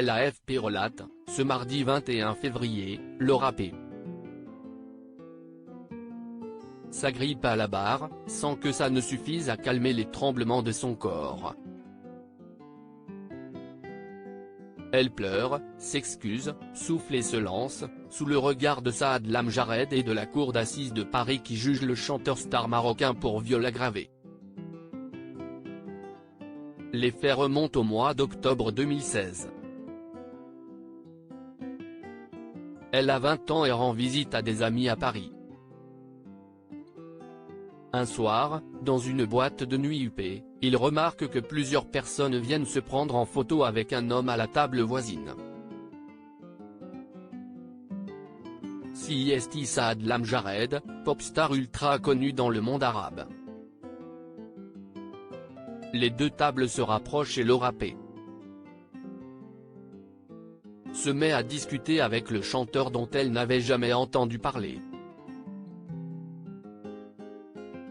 l'AFP relate, ce mardi 21 février, Laura P. s'agrippe à la barre, sans que ça ne suffise à calmer les tremblements de son corps. Elle pleure, s'excuse, souffle et se lance, sous le regard de Saad Lamjared et de la cour d'assises de Paris qui juge le chanteur star marocain pour viol aggravé. Les faits remontent au mois d'octobre 2016. Elle a 20 ans et rend visite à des amis à Paris. Un soir, dans une boîte de nuit huppée, il remarque que plusieurs personnes viennent se prendre en photo avec un homme à la table voisine. CIST Saad Lamjared, popstar ultra connu dans le monde arabe. Les deux tables se rapprochent et Laura P. se met à discuter avec le chanteur dont elle n'avait jamais entendu parler.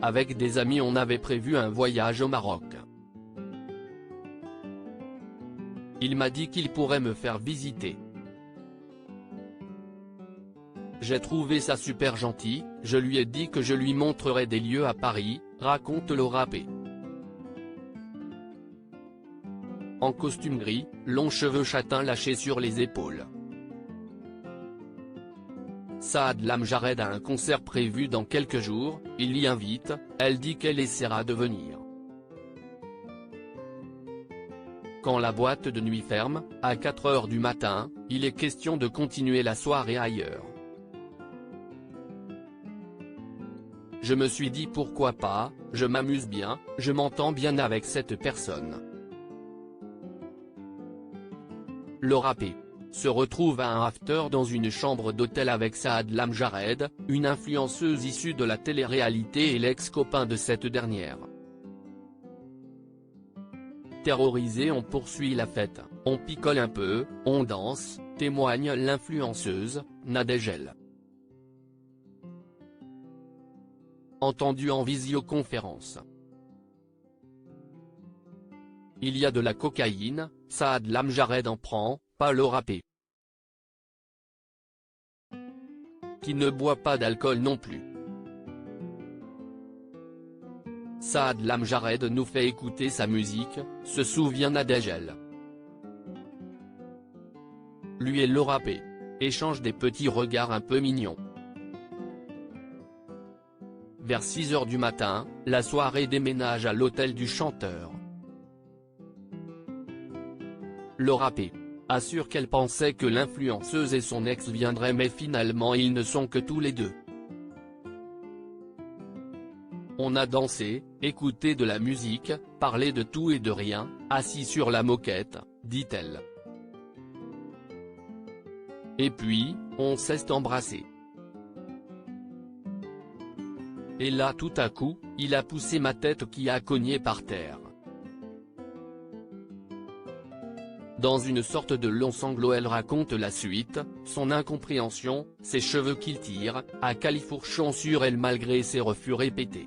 Avec des amis on avait prévu un voyage au Maroc. Il m'a dit qu'il pourrait me faire visiter. J'ai trouvé ça super gentil, je lui ai dit que je lui montrerais des lieux à Paris, raconte Laura P. En costume gris, longs cheveux châtains lâchés sur les épaules. Saad Lamjared a un concert prévu dans quelques jours, il l'y invite, elle dit qu'elle essaiera de venir. Quand la boîte de nuit ferme, à 4 h du matin, il est question de continuer la soirée ailleurs. Je me suis dit pourquoi pas, je m'amuse bien, je m'entends bien avec cette personne. Laura P. se retrouve à un after dans une chambre d'hôtel avec Saad Lamjared, une influenceuse issue de la télé-réalité et l'ex-copain de cette dernière. Terrorisé, on poursuit la fête, on picole un peu, on danse, témoigne l'influenceuse, Nadège. Entendu en visioconférence. Il y a de la cocaïne, Saad Lamjared en prend, pas Laura P. qui ne boit pas d'alcool non plus. Saad Lamjared nous fait écouter sa musique, se souvient Nadège. Lui et Laura P. échangent des petits regards un peu mignons. Vers 6 h du matin, la soirée déménage à l'hôtel du chanteur. Laura P. assure qu'elle pensait que l'influenceuse et son ex viendraient mais finalement ils ne sont que tous les deux. On a dansé, écouté de la musique, parlé de tout et de rien, assis sur la moquette, dit-elle. Et puis, on s'est embrassé. Et là tout à coup, il a poussé ma tête qui a cogné par terre. Dans une sorte de long sanglot elle raconte la suite, son incompréhension, ses cheveux qu'il tire, à califourchon sur elle malgré ses refus répétés.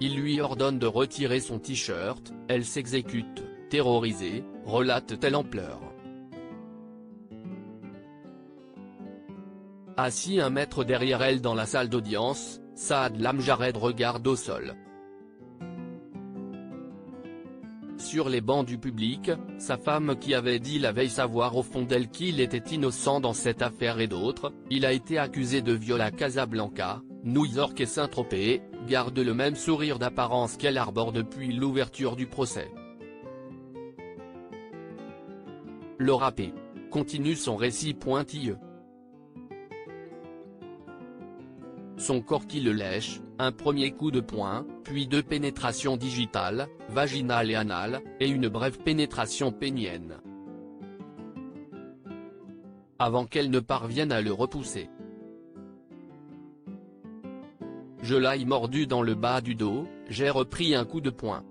Il lui ordonne de retirer son t-shirt, elle s'exécute, terrorisée, relate-t-elle en pleurs. Assis 1 mètre derrière elle dans la salle d'audience, Saad Lamjared regarde au sol. Sur les bancs du public, sa femme qui avait dit la veille savoir au fond d'elle qu'il était innocent dans cette affaire et d'autres, il a été accusé de viol à Casablanca, New York et Saint-Tropez, garde le même sourire d'apparence qu'elle arbore depuis l'ouverture du procès. Laura P. continue son récit pointilleux. Son corps qui le lèche, un premier coup de poing, puis 2 pénétrations digitales, vaginale et anale, et une brève pénétration pénienne. Avant qu'elle ne parvienne à le repousser. Je l'ai mordu dans le bas du dos, j'ai repris un coup de poing.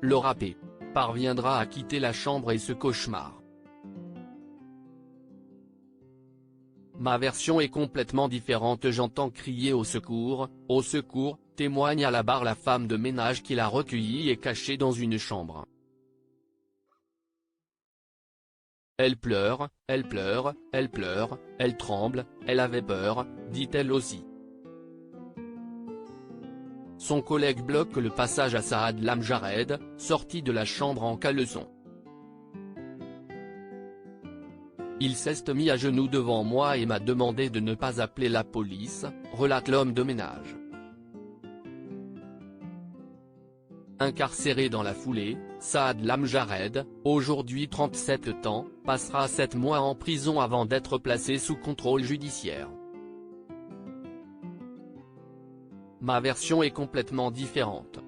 Laura P. parviendra à quitter la chambre et ce cauchemar. Ma version est complètement différente, j'entends crier au secours, témoigne à la barre la femme de ménage qui l'a recueillie et cachée dans une chambre. Elle pleure, elle pleure, elle pleure, elle tremble, elle avait peur, dit-elle aussi. Son collègue bloque le passage à Saad Lamjared, sorti de la chambre en caleçon. Il s'est mis à genoux devant moi et m'a demandé de ne pas appeler la police, relate l'homme de ménage. Incarcéré dans la foulée, Saad Lamjared, aujourd'hui 37 ans, passera 7 mois en prison avant d'être placé sous contrôle judiciaire. Ma version est complètement différente.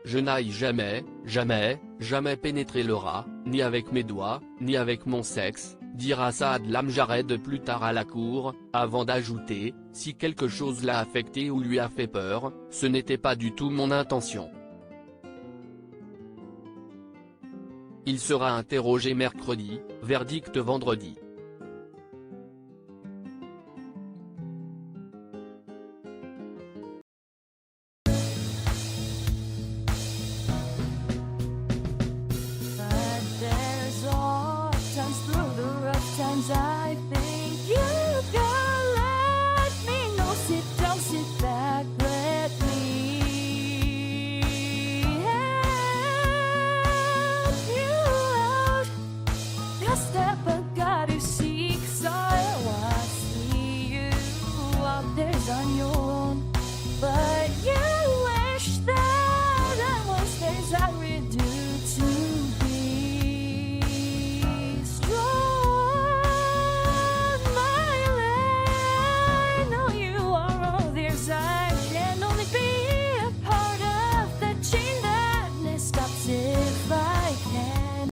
Je n'aille jamais, jamais, jamais pénétrer le rat, ni avec mes doigts, ni avec mon sexe, dira Saad Lamjared plus tard à la cour, avant d'ajouter, si quelque chose l'a affecté ou lui a fait peur, ce n'était pas du tout mon intention. Il sera interrogé mercredi, verdict vendredi. I think you can let me know. Sit down, sit back, let me help you out. Just step